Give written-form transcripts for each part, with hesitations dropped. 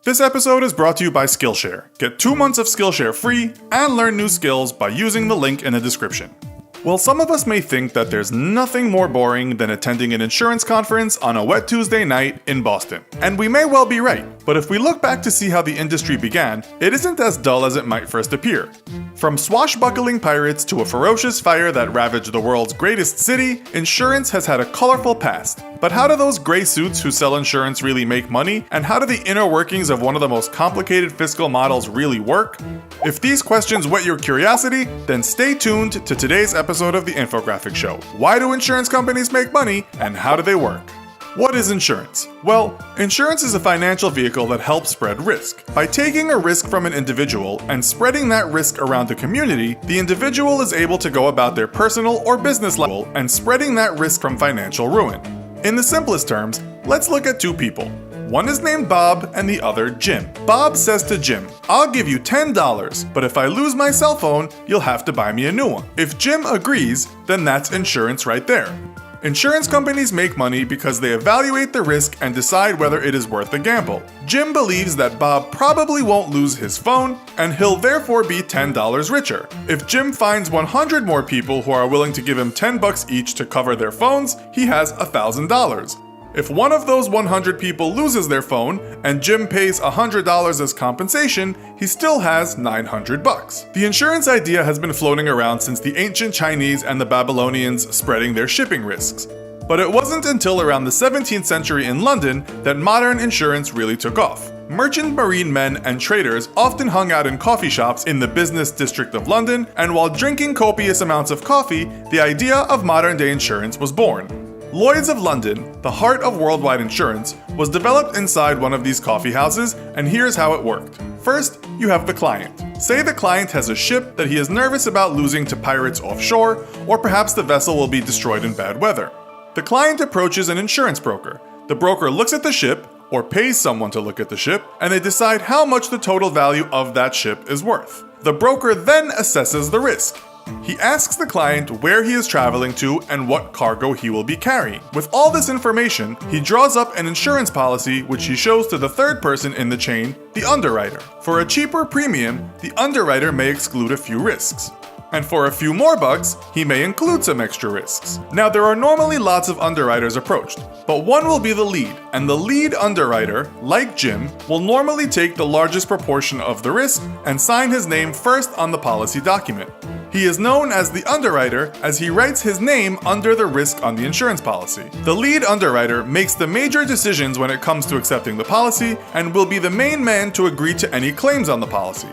This episode is brought to you by Skillshare. Get 2 months of Skillshare free and learn new skills by using the link in the description. Well, some of us may think that there's nothing more boring than attending an insurance conference on a wet Tuesday night in Boston. And we may well be right, but if we look back to see how the industry began, it isn't as dull as it might first appear. From swashbuckling pirates to a ferocious fire that ravaged the world's greatest city, insurance has had a colorful past. But how do those gray suits who sell insurance really make money? And how do the inner workings of one of the most complicated fiscal models really work? If these questions whet your curiosity, then stay tuned to today's episode of The Infographic Show. Why do insurance companies make money, and how do they work? What is insurance? Well, insurance is a financial vehicle that helps spread risk. By taking a risk from an individual and spreading that risk around the community, the individual is able to go about their personal or business level and spreading that risk from financial ruin. In the simplest terms, let's look at 2 people. One is named Bob and the other Jim. Bob says to Jim, "I'll give you $10, but if I lose my cell phone, you'll have to buy me a new one." If Jim agrees, then that's insurance right there. Insurance companies make money because they evaluate the risk and decide whether it is worth the gamble. Jim believes that Bob probably won't lose his phone, and he'll therefore be $10 richer. If Jim finds 100 more people who are willing to give him $10 each to cover their phones, he has $1,000. If one of those 100 people loses their phone and Jim pays $100 as compensation, he still has $900. The insurance idea has been floating around since the ancient Chinese and the Babylonians spreading their shipping risks. But it wasn't until around the 17th century in London that modern insurance really took off. Merchant marine men and traders often hung out in coffee shops in the business district of London, and while drinking copious amounts of coffee, the idea of modern-day insurance was born. Lloyd's of London, the heart of worldwide insurance, was developed inside one of these coffee houses, and here's how it worked. First, you have the client. Say the client has a ship that he is nervous about losing to pirates offshore, or perhaps the vessel will be destroyed in bad weather. The client approaches an insurance broker. The broker looks at the ship, or pays someone to look at the ship, and they decide how much the total value of that ship is worth. The broker then assesses the risk. He asks the client where he is traveling to and what cargo he will be carrying. With all this information, he draws up an insurance policy which he shows to the third person in the chain, the underwriter. For a cheaper premium, the underwriter may exclude a few risks. And for a few more bucks, he may include some extra risks. Now, there are normally lots of underwriters approached, but one will be the lead, and the lead underwriter, like Jim, will normally take the largest proportion of the risk and sign his name first on the policy document. He is known as the underwriter as he writes his name under the risk on the insurance policy. The lead underwriter makes the major decisions when it comes to accepting the policy and will be the main man to agree to any claims on the policy.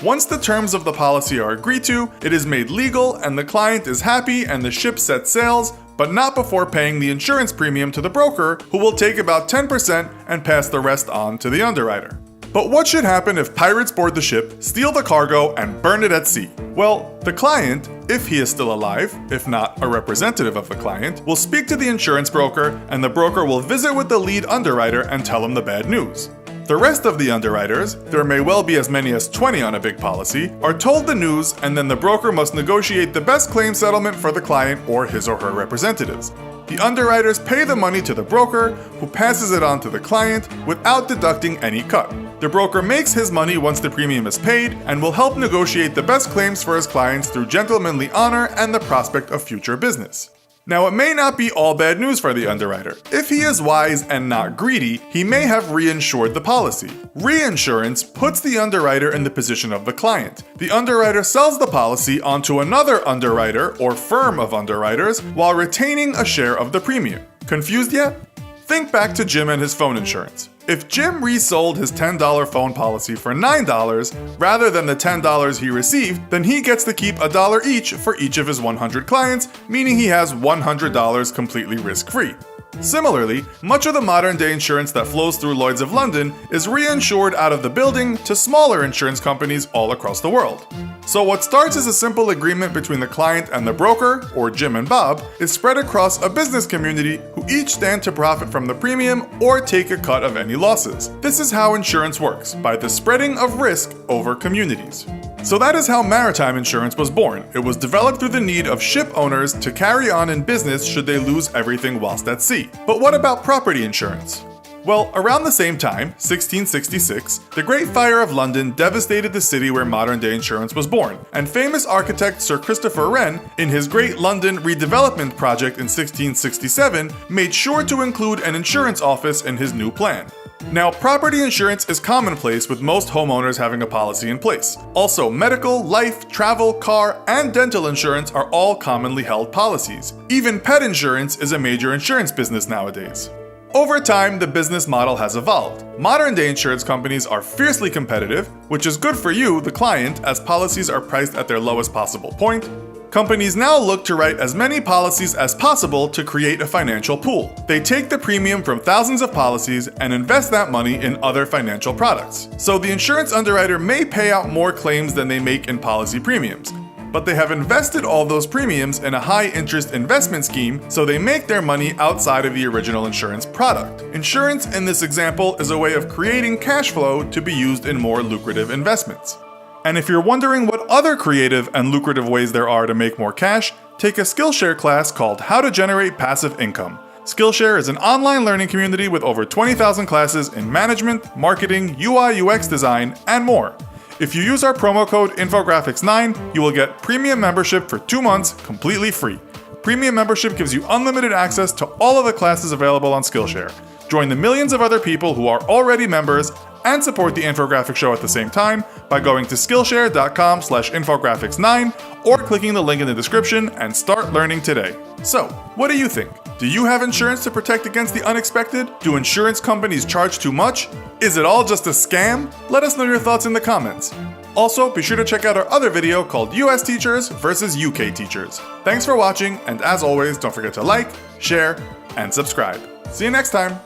Once the terms of the policy are agreed to, it is made legal and the client is happy and the ship sets sails, but not before paying the insurance premium to the broker, who will take about 10% and pass the rest on to the underwriter. But what should happen if pirates board the ship, steal the cargo, and burn it at sea? Well, the client, if he is still alive, if not a representative of the client, will speak to the insurance broker, and the broker will visit with the lead underwriter and tell him the bad news. The rest of the underwriters, there may well be as many as 20 on a big policy, are told the news, and then the broker must negotiate the best claim settlement for the client or his or her representatives. The underwriters pay the money to the broker, who passes it on to the client without deducting any cut. The broker makes his money once the premium is paid and will help negotiate the best claims for his clients through gentlemanly honor and the prospect of future business. Now, it may not be all bad news for the underwriter. If he is wise and not greedy, he may have reinsured the policy. Reinsurance puts the underwriter in the position of the client. The underwriter sells the policy onto another underwriter or firm of underwriters while retaining a share of the premium. Confused yet? Think back to Jim and his phone insurance. If Jim resold his $10 phone policy for $9 rather than the $10 he received, then he gets to keep $1 each for each of his 100 clients, meaning he has $100 completely risk-free. Similarly, much of the modern-day insurance that flows through Lloyd's of London is reinsured out of the building to smaller insurance companies all across the world. So what starts as a simple agreement between the client and the broker, or Jim and Bob, is spread across a business community who each stand to profit from the premium or take a cut of any losses. This is how insurance works, by the spreading of risk over communities. So that is how maritime insurance was born. It was developed through the need of ship owners to carry on in business should they lose everything whilst at sea. But what about property insurance? Well, around the same time, 1666, the Great Fire of London devastated the city where modern-day insurance was born, and famous architect Sir Christopher Wren, in his Great London Redevelopment Project in 1667, made sure to include an insurance office in his new plan. Now, property insurance is commonplace with most homeowners having a policy in place. Also, medical, life, travel, car, and dental insurance are all commonly held policies. Even pet insurance is a major insurance business nowadays. Over time, the business model has evolved. Modern-day insurance companies are fiercely competitive, which is good for you, the client, as policies are priced at their lowest possible point. Companies now look to write as many policies as possible to create a financial pool. They take the premium from thousands of policies and invest that money in other financial products. So the insurance underwriter may pay out more claims than they make in policy premiums, but they have invested all those premiums in a high-interest investment scheme, so they make their money outside of the original insurance product. Insurance, in this example, is a way of creating cash flow to be used in more lucrative investments. And if you're wondering what other creative and lucrative ways there are to make more cash, take a Skillshare class called How to Generate Passive Income. Skillshare is an online learning community with over 20,000 classes in management, marketing, UI/UX design, and more. If you use our promo code INFOGRAPHICS9, you will get premium membership for 2 months completely free. Premium membership gives you unlimited access to all of the classes available on Skillshare. Join the millions of other people who are already members and support the Infographics Show at the same time by going to Skillshare.com/infographics9 or clicking the link in the description and start learning today. So, what do you think? Do you have insurance to protect against the unexpected? Do insurance companies charge too much? Is it all just a scam? Let us know your thoughts in the comments. Also, be sure to check out our other video called US Teachers versus UK Teachers. Thanks for watching, and as always, don't forget to like, share, and subscribe. See you next time!